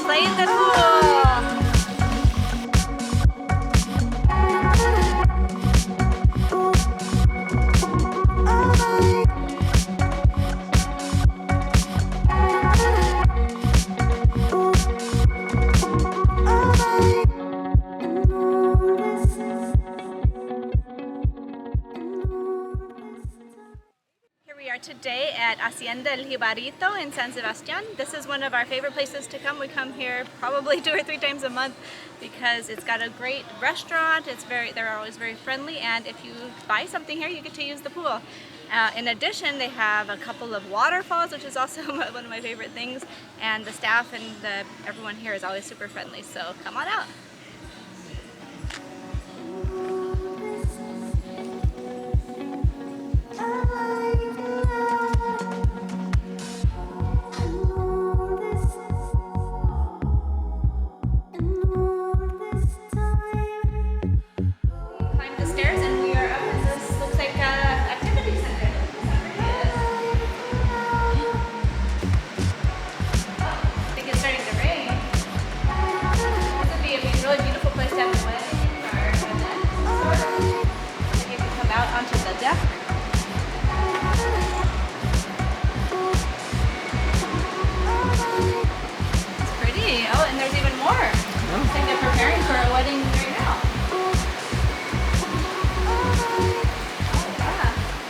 Play in the pool. Today at Hacienda El Jibarito in San Sebastian. This is one of our favorite places to come. We come here probably 2 or 3 times a month because it's got a great restaurant. They're always very friendly, and if you buy something here, you get to use the pool. In addition, they have a couple of waterfalls, which is also one of my favorite things, and the staff and everyone here is always super friendly, so come on out.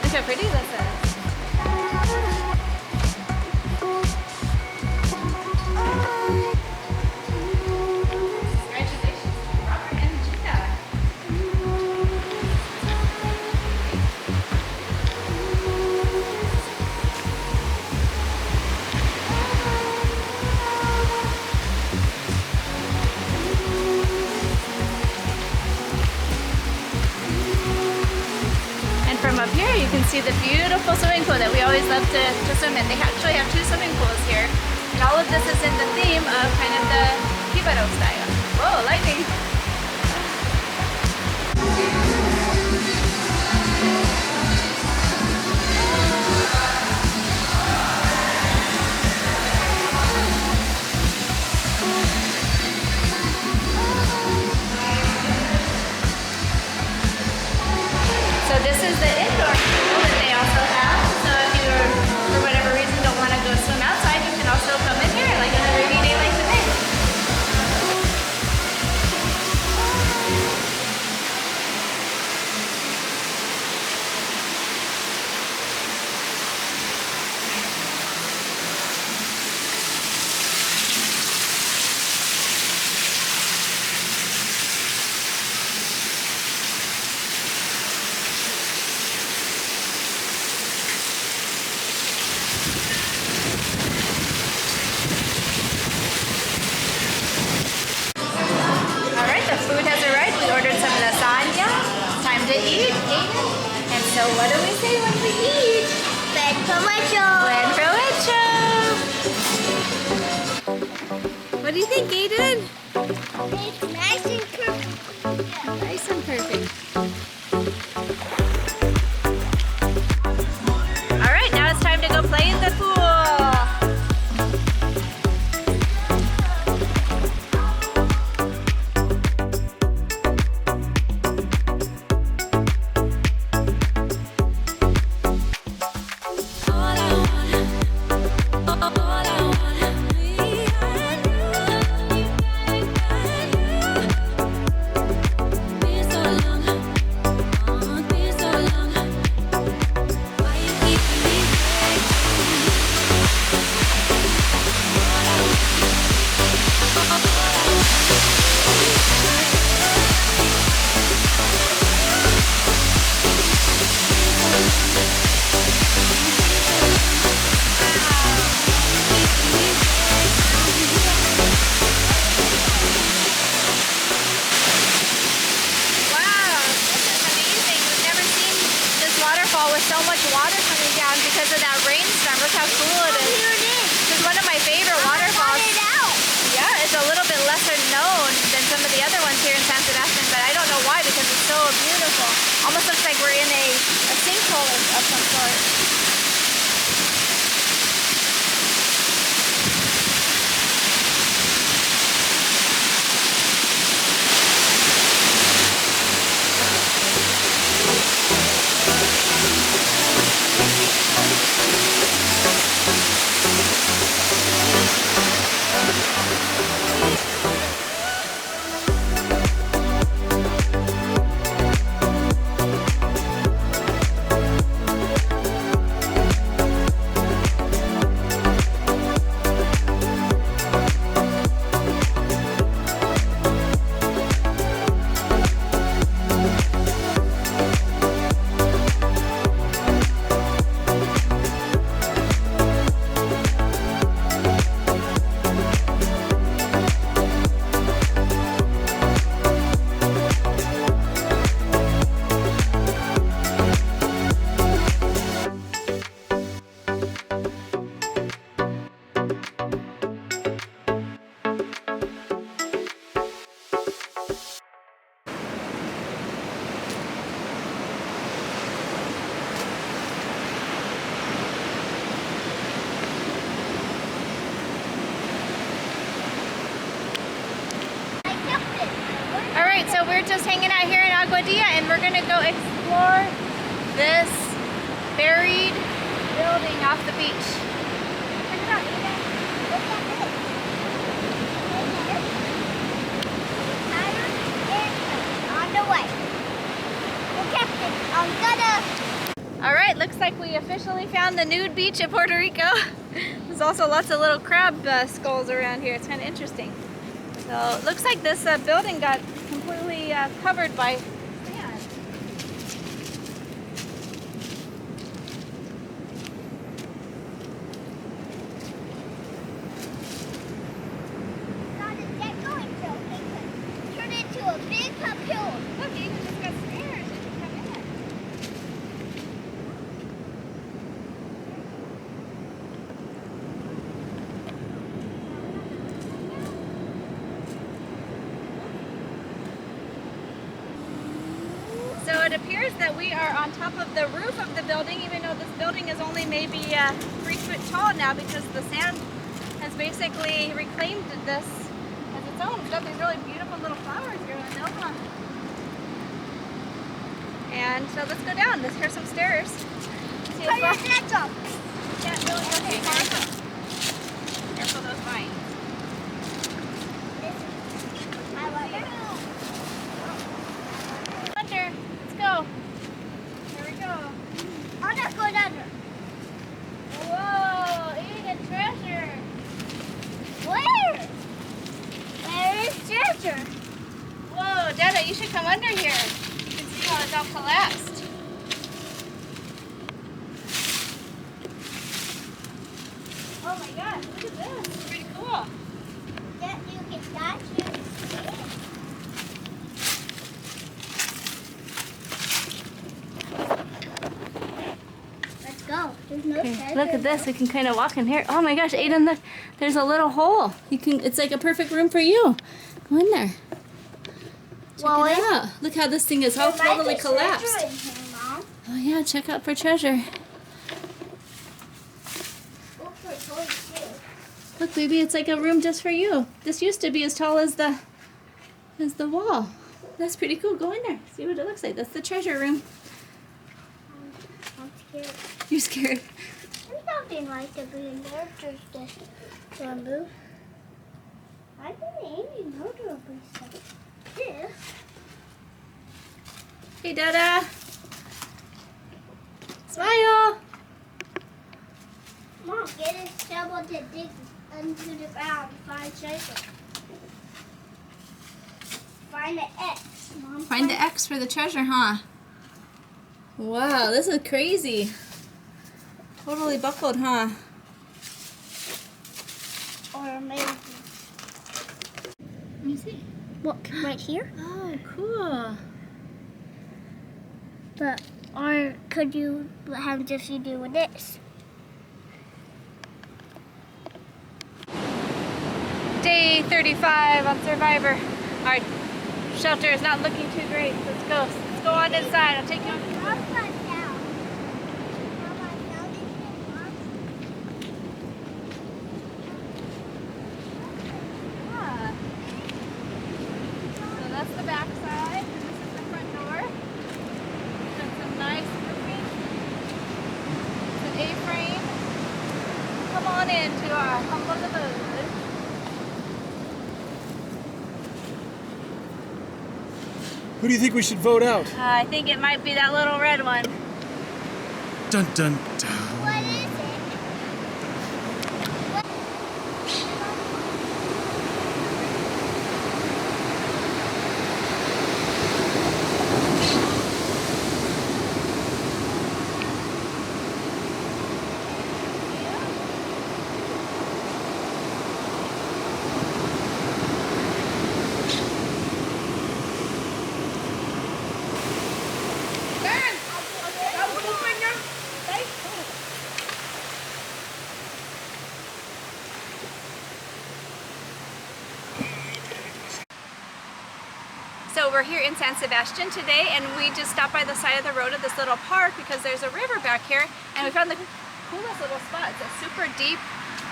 Look how pretty this is. Congratulations, Robert and Gina. From up here you can see the beautiful swimming pool that we always love to swim in. They actually have 2 swimming pools here, and all of this is in the theme of kind of the Jibaro style. Whoa, lightning! So this is the indoor pool that they also have. So if you, for whatever reason, don't want to go swim outside, you can also come in here like on a rainy day like today. To eat, and so what do we say when we eat? Buen provecho! Buen provecho! What do you think, Aiden? It's nice and perfect. Nice and perfect. Alright, now it's time to go play in the pool. So much water coming down because of that rainstorm. Look how cool it is. Here it is. This is one of my favorite waterfalls. It out. Yeah, it's a little bit lesser known, So we're just hanging out here in Aguadilla and we're gonna go explore this buried building off the beach. Check it out, Eden. Look at this. On the way. Look at this. I'm gonna. All right, looks like we officially found the nude beach in Puerto Rico. There's also lots of little crab skulls around here. It's kind of interesting. So it looks like this building got completely covered by sand. How did that go into? It turned into a big uphill. Look, even just got stairs. You can come in. So it appears that we are on top of the roof of the building, even though this building is only maybe 3 foot tall now because the sand has basically reclaimed this as its own. It's got these really beautiful little flowers growing though, huh? And so let's go down. Here's some stairs. See Turn how your head up. can't really go too far. Careful those vines. I like it. Under. Let's go. Here we go. I'll just go under. Whoa, eating a treasure. Where? Where is treasure? Whoa, Dada, you should come under here. You can see how it's all collapsed. Oh my gosh, look at this. It's pretty cool. That you can touch it. Let's go. There's no treasure. Look at this. We can kind of walk in here. Oh my gosh, Aiden, look. There's a little hole. You can. It's like a perfect room for you. Go in there. Check Well, it out. Look how this thing is all There might totally be treasure collapsed. in here, Mom. Oh yeah, check out for treasure. Look for toys too. Look, baby, it's like a room just for you. This used to be as tall as the wall. That's pretty cool. Go in there. See what it looks like. That's the treasure room. I'm scared. You're scared. There's nothing like to be in there. Just this bamboo. I think Amy know there will be stuff. This. Hey, Dada. Smile. Mom, get a shovel to dig into the ground. Find treasure. Find the X. Mom, Find the X for the treasure, huh? Wow, this is crazy. Totally buckled, huh? Or maybe. Let me see. What, right here? Oh, cool. But, or could you, what happens if you do with this? Day 35 on Survivor. Our shelter is not looking too great. Let's go. Let's go on inside. I'll take you on. Upside down. Upside down. Yeah. So that's the back side. And this is the front door. Got some nice roofing. It's an A-frame. Come on into our humble abode. Who do you think we should vote out? I think it might be that little red one. Dun dun dun. What is it? So we're here in San Sebastian today, and we just stopped by the side of the road of this little park because there's a river back here, and we found the coolest little spot. It's a super deep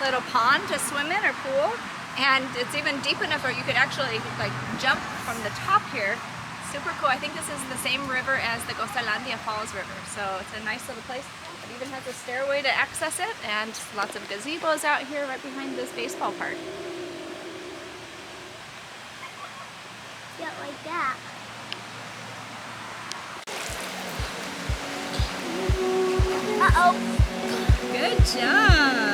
little pond to swim in, or pool, And it's even deep enough where you could actually like jump from the top here. Super cool. I think this is the same river as the Gozalandia Falls River. So it's a nice little place. It even has a stairway to access it, and lots of gazebos out here right behind this baseball park. Yeah, like that. Good job.